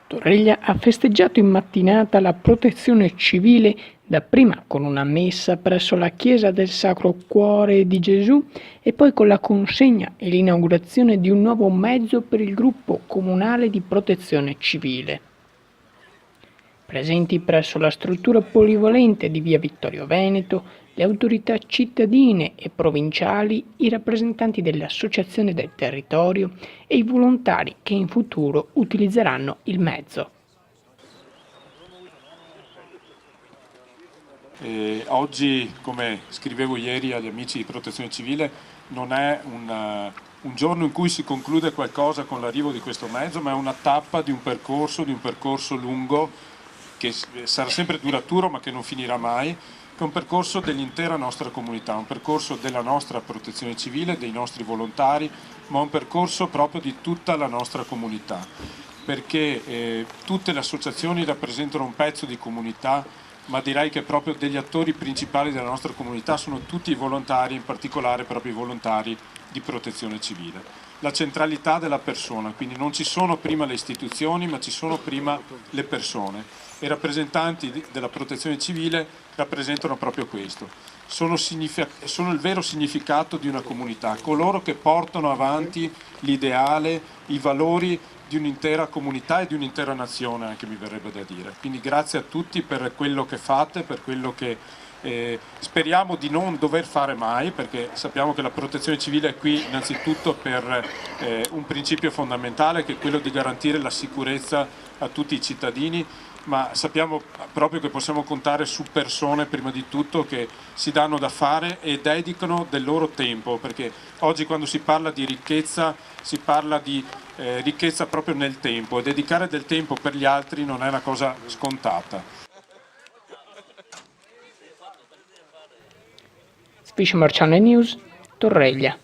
Torreglia ha festeggiato in mattinata la Protezione Civile, dapprima con una messa presso la chiesa del Sacro Cuore di Gesù e poi con la consegna e l'inaugurazione di un nuovo mezzo per il gruppo comunale di Protezione Civile. Presenti presso la struttura polivalente di via Vittorio Veneto, le autorità cittadine e provinciali, i rappresentanti delle associazioni del territorio e i volontari che in futuro utilizzeranno il mezzo. Oggi, come scrivevo ieri agli amici di Protezione Civile, non è un giorno in cui si conclude qualcosa con l'arrivo di questo mezzo, ma è una tappa di un percorso lungo che sarà sempre duraturo ma che non finirà mai, che è un percorso dell'intera nostra comunità, un percorso della nostra Protezione Civile, dei nostri volontari, ma un percorso proprio di tutta la nostra comunità, perché tutte le associazioni rappresentano un pezzo di comunità, ma direi che proprio degli attori principali della nostra comunità sono tutti i volontari, in particolare proprio i volontari di Protezione Civile. La centralità della persona, quindi non ci sono prima le istituzioni, ma ci sono prima le persone. I rappresentanti della Protezione Civile rappresentano proprio questo. Sono il vero significato di una comunità, coloro che portano avanti l'ideale, i valori di un'intera comunità e di un'intera nazione, anche mi verrebbe da dire. Quindi grazie a tutti per quello che fate, per quello che speriamo di non dover fare mai, perché sappiamo che la Protezione Civile è qui innanzitutto per un principio fondamentale, che è quello di garantire la sicurezza a tutti i cittadini, ma sappiamo proprio che possiamo contare su persone prima di tutto che si danno da fare e dedicano del loro tempo, perché oggi quando si parla di ricchezza si parla di ricchezza proprio nel tempo, e dedicare del tempo per gli altri non è una cosa scontata. Sfiscio Marciano News, Torreglia.